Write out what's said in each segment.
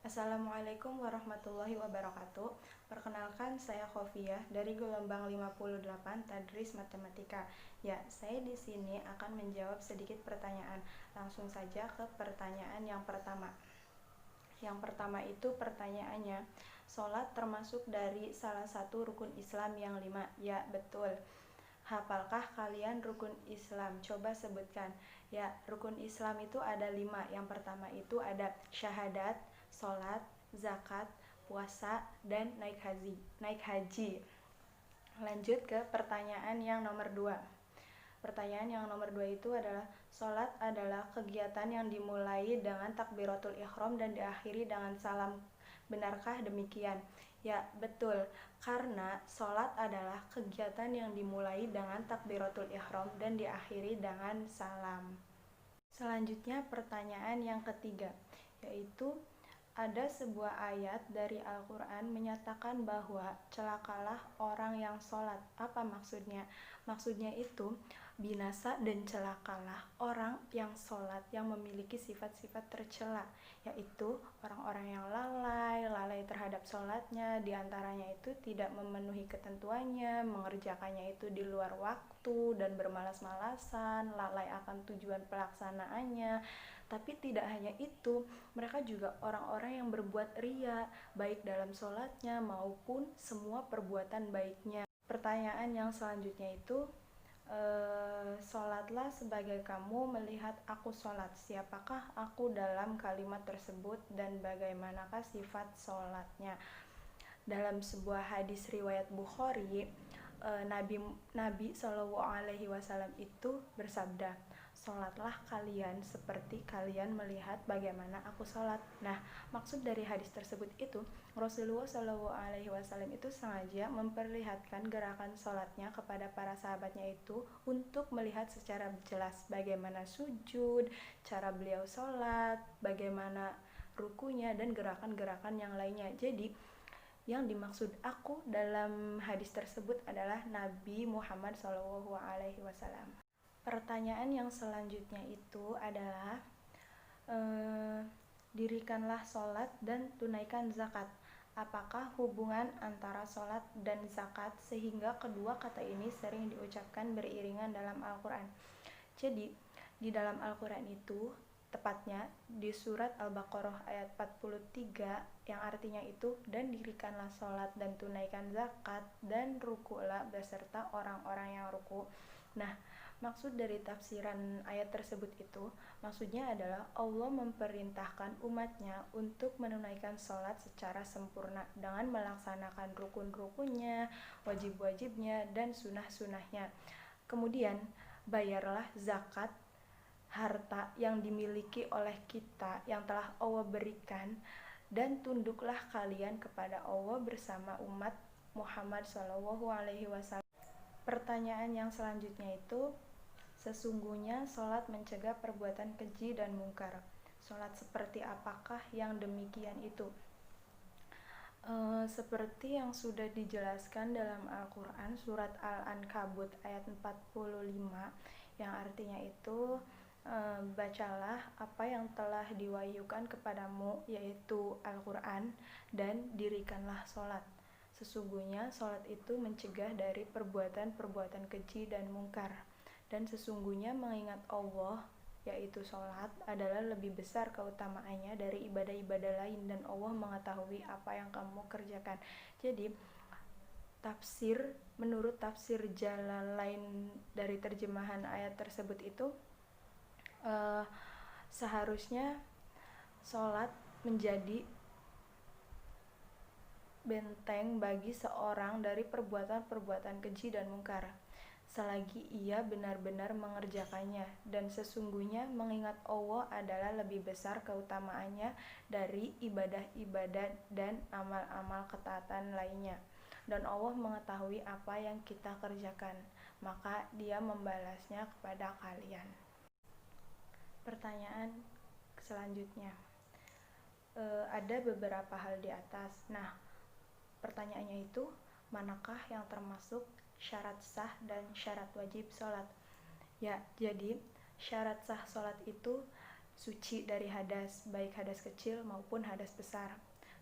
Assalamualaikum warahmatullahi wabarakatuh. Perkenalkan, saya Khofiah dari gelombang 58 Tadris Matematika. Ya, saya di sini akan menjawab sedikit pertanyaan. Langsung saja ke pertanyaan yang pertama. Yang pertama itu pertanyaannya, sholat termasuk dari salah satu rukun Islam yang 5? Ya, betul. Hafalkah kalian rukun Islam? Coba sebutkan. Ya, rukun Islam itu ada 5. Yang pertama itu ada syahadat, sholat, zakat, puasa, dan naik haji. Lanjut ke pertanyaan yang nomor 2. Pertanyaan yang nomor 2 itu adalah, sholat adalah kegiatan yang dimulai dengan takbiratul ihram dan diakhiri dengan salam. Benarkah demikian? Ya, betul. Karena sholat adalah kegiatan yang dimulai dengan takbiratul ihram dan diakhiri dengan salam. Selanjutnya pertanyaan yang ketiga, yaitu ada sebuah ayat dari Al-Quran menyatakan bahwa celakalah orang yang sholat. Apa maksudnya? Maksudnya itu binasa dan celakalah orang yang sholat yang memiliki sifat-sifat tercela, yaitu orang-orang yang lalai terhadap sholatnya, diantaranya itu tidak memenuhi ketentuannya, mengerjakannya itu di luar waktu dan bermalas-malasan, lalai akan tujuan pelaksanaannya. Tapi tidak hanya itu, mereka juga orang-orang yang berbuat ria, baik dalam sholatnya maupun semua perbuatan baiknya. Pertanyaan yang selanjutnya itu, sholatlah sebagai kamu melihat aku sholat. Siapakah aku dalam kalimat tersebut dan bagaimanakah sifat sholatnya? Dalam sebuah hadis riwayat Bukhari, Nabi SAW itu bersabda, sholatlah kalian seperti kalian melihat bagaimana aku sholat. Nah, maksud dari hadis tersebut itu, Rasulullah SAW itu sengaja memperlihatkan gerakan sholatnya kepada para sahabatnya itu untuk melihat secara jelas bagaimana sujud, cara beliau sholat, bagaimana rukunya, dan gerakan-gerakan yang lainnya. Jadi, yang dimaksud aku dalam hadis tersebut adalah Nabi Muhammad SAW. Pertanyaan yang selanjutnya itu adalah, dirikanlah sholat dan tunaikan zakat. Apakah hubungan antara sholat dan zakat sehingga kedua kata ini sering diucapkan beriringan dalam Al-Quran? Jadi, di dalam Al-Quran itu, tepatnya di surat Al-Baqarah ayat 43, yang artinya itu, dan dirikanlah sholat dan tunaikan zakat dan rukulah beserta orang-orang yang ruku. Nah, maksud dari tafsiran ayat tersebut itu, maksudnya adalah Allah memperintahkan umatnya untuk menunaikan sholat secara sempurna dengan melaksanakan rukun-rukunnya, wajib-wajibnya, dan sunah-sunahnya. Kemudian, bayarlah zakat harta yang dimiliki oleh kita yang telah Allah berikan, dan tunduklah kalian kepada Allah bersama umat Muhammad SAW. Pertanyaan yang selanjutnya itu, sesungguhnya sholat mencegah perbuatan keji dan mungkar. Sholat seperti apakah yang demikian itu? Seperti yang sudah dijelaskan dalam Al-Quran surat Al-Ankabut ayat 45, yang artinya itu, bacalah apa yang telah diwahyukan kepadamu, yaitu Al-Quran, dan dirikanlah sholat. Sesungguhnya sholat itu mencegah dari perbuatan-perbuatan keji dan mungkar, dan sesungguhnya mengingat Allah, yaitu sholat, adalah lebih besar keutamaannya dari ibadah-ibadah lain, dan Allah mengetahui apa yang kamu kerjakan. Jadi, menurut tafsir Jalalain dari terjemahan ayat tersebut itu, seharusnya sholat menjadi benteng bagi seorang dari perbuatan-perbuatan keji dan mungkar, selagi ia benar-benar mengerjakannya, dan sesungguhnya mengingat Allah adalah lebih besar keutamaannya dari ibadah-ibadah dan amal-amal ketaatan lainnya, dan Allah mengetahui apa yang kita kerjakan, maka Dia membalasnya kepada kalian. Pertanyaan selanjutnya, ada beberapa hal di atas. Nah, pertanyaannya itu, manakah yang termasuk syarat sah dan syarat wajib sholat? Ya, jadi syarat sah sholat itu suci dari hadas, baik hadas kecil maupun hadas besar,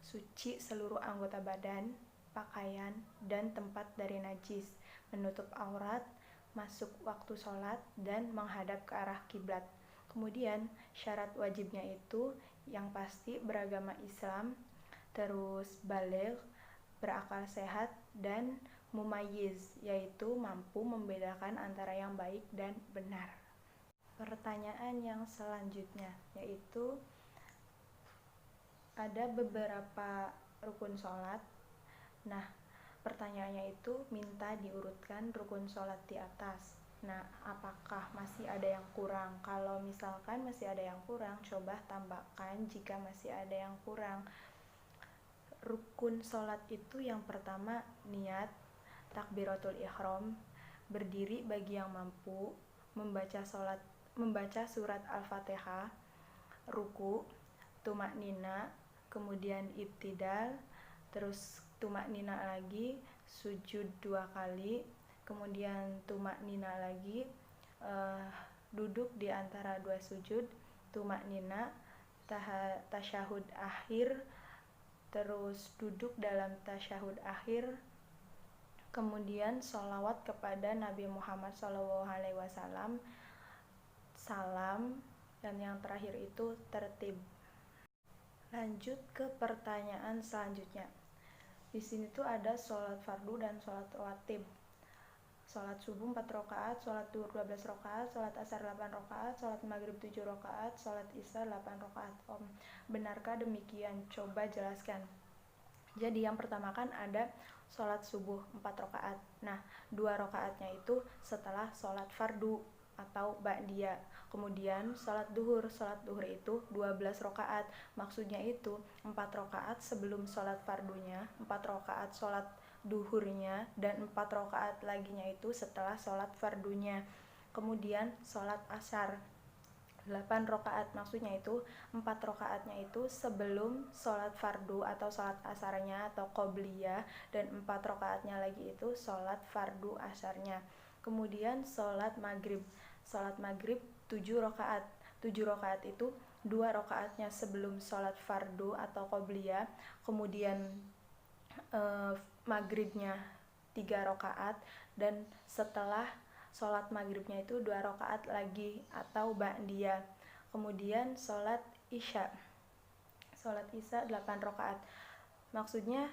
suci seluruh anggota badan, pakaian, dan tempat dari najis, menutup aurat, masuk waktu sholat, dan menghadap ke arah kiblat. Kemudian syarat wajibnya itu yang pasti beragama Islam, terus baligh, berakal sehat, dan mumayyiz, yaitu mampu membedakan antara yang baik dan benar. Pertanyaan yang selanjutnya yaitu ada beberapa rukun sholat. Nah, pertanyaannya itu minta diurutkan rukun sholat di atas. Nah, apakah masih ada yang kurang? Kalau misalkan masih ada yang kurang, coba tambahkan jika masih ada yang kurang. Rukun sholat itu yang pertama niat, takbiratul ihram, berdiri bagi yang mampu, membaca surat Al-Fatihah, ruku, tumaknina, kemudian ibtidal, terus tumaknina lagi, sujud 2 kali, kemudian tumaknina lagi, duduk di antara 2 sujud, tumaknina, tasyahud akhir, terus duduk dalam tasyahud akhir, kemudian sholawat kepada Nabi Muhammad SAW, salam, dan yang terakhir itu tertib. Lanjut ke pertanyaan selanjutnya. Di sini tuh ada sholat fardu dan sholat rawatib. Sholat subuh 4 rakaat, sholat duhur 12 rakaat, sholat asar 8 rakaat, sholat maghrib 7 rakaat, sholat isya 8 rakaat. Benarkah demikian? Coba jelaskan. Jadi yang pertama kan ada sholat subuh 4 rakaat. Nah, 2 rakaatnya itu setelah sholat fardu atau ba'diyah. Kemudian sholat duhur itu 12 rakaat. Maksudnya itu 4 rakaat sebelum sholat fardunya, 4 rakaat sholat duhurnya, dan 4 rakaat laginya itu setelah sholat fardunya. Kemudian sholat asar 8 rakaat, maksudnya itu 4 rakaatnya itu sebelum sholat fardu atau sholat asarnya atau qobliyah, dan 4 rakaatnya lagi itu sholat fardu asarnya. Kemudian sholat maghrib 7 rakaat. 7 rakaat itu 2 rakaatnya sebelum sholat fardu atau qobliyah, kemudian maghribnya 3 rakaat, dan setelah sholat maghribnya itu 2 rakaat lagi atau ba'diyah. Kemudian sholat isya 8 rakaat. Maksudnya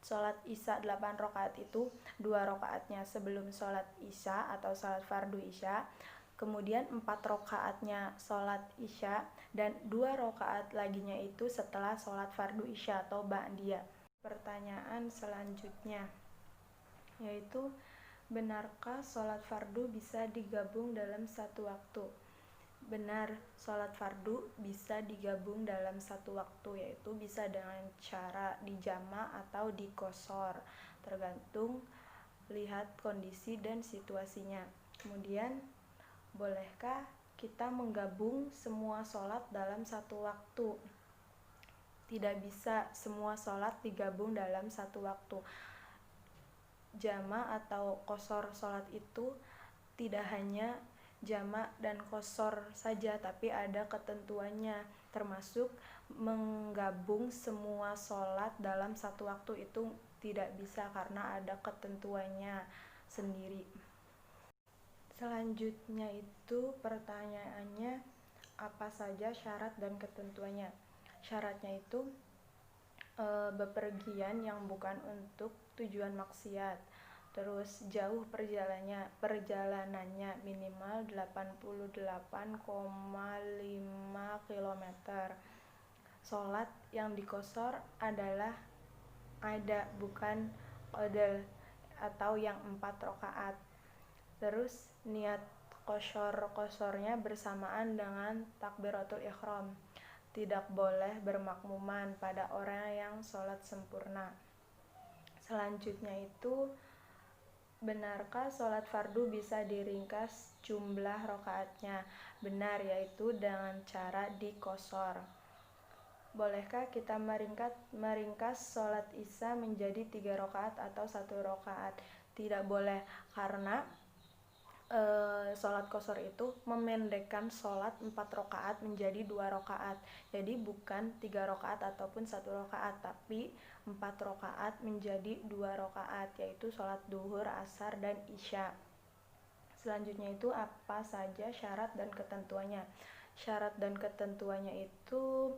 sholat isya 8 rakaat itu 2 rakaatnya sebelum sholat isya atau sholat fardu isya, kemudian 4 rakaatnya sholat isya, dan 2 rakaat laginya itu setelah sholat fardu isya atau ba'diyah. Pertanyaan selanjutnya yaitu benarkah sholat fardu bisa digabung dalam satu waktu? Benar, sholat fardu bisa digabung dalam satu waktu, yaitu bisa dengan cara dijama atau dikosor, tergantung lihat kondisi dan situasinya. Kemudian, bolehkah kita menggabung semua sholat dalam satu waktu? Tidak bisa semua sholat digabung dalam satu waktu. Jama atau qosor sholat itu tidak hanya jama dan qosor saja, tapi ada ketentuannya, termasuk menggabung semua sholat dalam satu waktu itu tidak bisa karena ada ketentuannya sendiri. Selanjutnya itu pertanyaannya, apa saja syarat dan ketentuannya? Syaratnya itu bepergian yang bukan untuk tujuan maksiat, terus jauh perjalanannya minimal 88,5 km. Sholat yang dikosor adalah ada, bukan qadal atau yang 4 rakaat. Terus niat kosornya bersamaan dengan takbiratul ihram. Tidak boleh bermakmuman pada orang yang sholat sempurna. Selanjutnya itu, benarkah sholat fardu bisa diringkas jumlah rakaatnya? Benar, yaitu dengan cara dikosor. Bolehkah kita meringkas sholat isya menjadi 3 rakaat atau 1 rakaat? Tidak boleh, karena sholat qashar itu memendekkan sholat 4 rakaat menjadi 2 rakaat. Jadi bukan 3 rakaat ataupun 1 rakaat, tapi 4 rakaat menjadi 2 rakaat, yaitu sholat duhur, asar, dan isya. Selanjutnya itu apa saja syarat dan ketentuannya. Syarat dan ketentuannya itu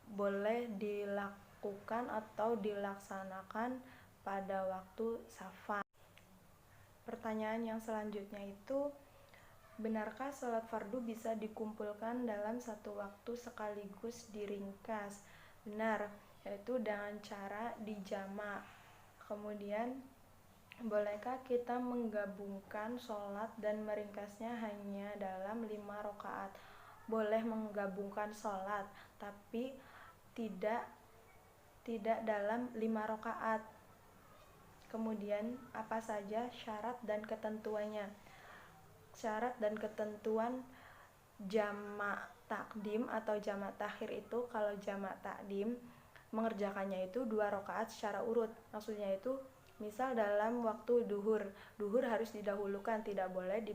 boleh dilakukan atau dilaksanakan pada waktu safar. Pertanyaan yang selanjutnya itu, benarkah sholat fardu bisa dikumpulkan dalam satu waktu sekaligus diringkas? Benar, yaitu dengan cara dijamak. Kemudian, bolehkah kita menggabungkan sholat dan meringkasnya hanya dalam 5 rakaat? Boleh menggabungkan sholat, tapi tidak dalam 5 rakaat. Kemudian apa saja syarat dan ketentuannya? Syarat dan ketentuan jamak takdim atau jamak takhir itu, kalau jamak takdim mengerjakannya itu 2 rakaat secara urut. Maksudnya itu misal dalam waktu duhur harus didahulukan, tidak boleh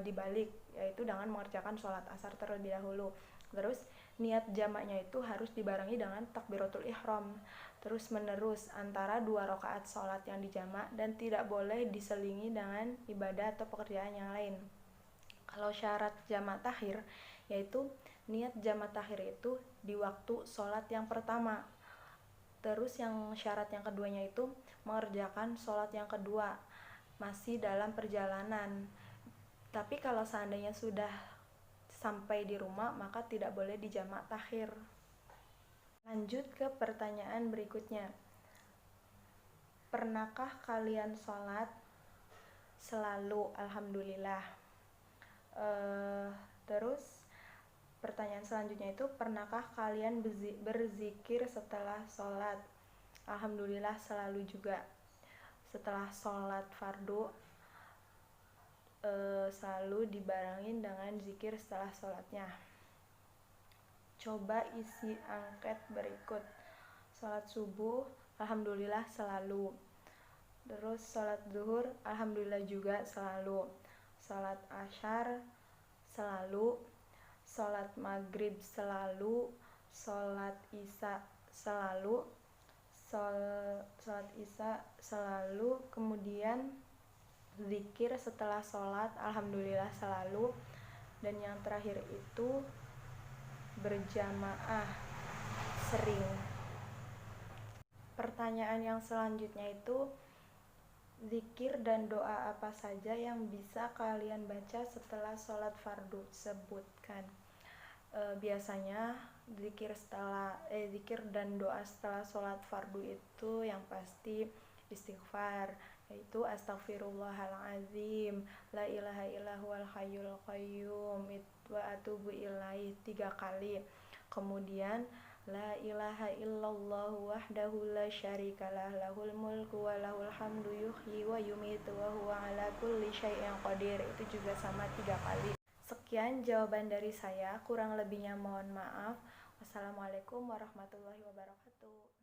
dibalik, yaitu dengan mengerjakan sholat asar terlebih dahulu. Terus niat jamaknya itu harus dibarengi dengan takbiratul ihram terus menerus antara 2 rakaat sholat yang dijamak, dan tidak boleh diselingi dengan ibadah atau pekerjaan yang lain. Kalau syarat jamak takhir, yaitu niat jamak takhir itu di waktu sholat yang pertama. Terus yang syarat yang keduanya itu mengerjakan sholat yang kedua masih dalam perjalanan. Tapi kalau seandainya sudah sampai di rumah, maka tidak boleh dijamak takhir. Lanjut ke pertanyaan berikutnya. Pernahkah kalian sholat? Selalu, alhamdulillah. Terus pertanyaan selanjutnya itu, pernahkah kalian berzikir setelah sholat? Alhamdulillah selalu juga. Setelah sholat fardu selalu dibarengin dengan zikir setelah sholatnya. Coba isi angket berikut. Sholat subuh, alhamdulillah selalu. Terus sholat zuhur, alhamdulillah juga selalu. Sholat asyar selalu. Sholat maghrib selalu. Sholat isya selalu. Sholat isya selalu. Kemudian zikir setelah sholat, alhamdulillah selalu. Dan yang terakhir itu berjamaah sering. Pertanyaan yang selanjutnya itu, zikir dan doa apa saja yang bisa kalian baca setelah sholat fardu? Sebutkan. Biasanya zikir dan doa setelah sholat fardu itu yang pasti istighfar, yaitu astagfirullahalazim, la ilaha illallah hayyul qayyum wa atubu ilaih 3 kali. Kemudian la ilaha illallah wahdahu la syarikalah, lahul mulku wa lahul hamdu yuhyi wa yumitu wa huwa ala kulli syai'in qadir, itu juga sama 3 kali. Sekian jawaban dari saya, kurang lebihnya mohon maaf. Wassalamualaikum warahmatullahi wabarakatuh.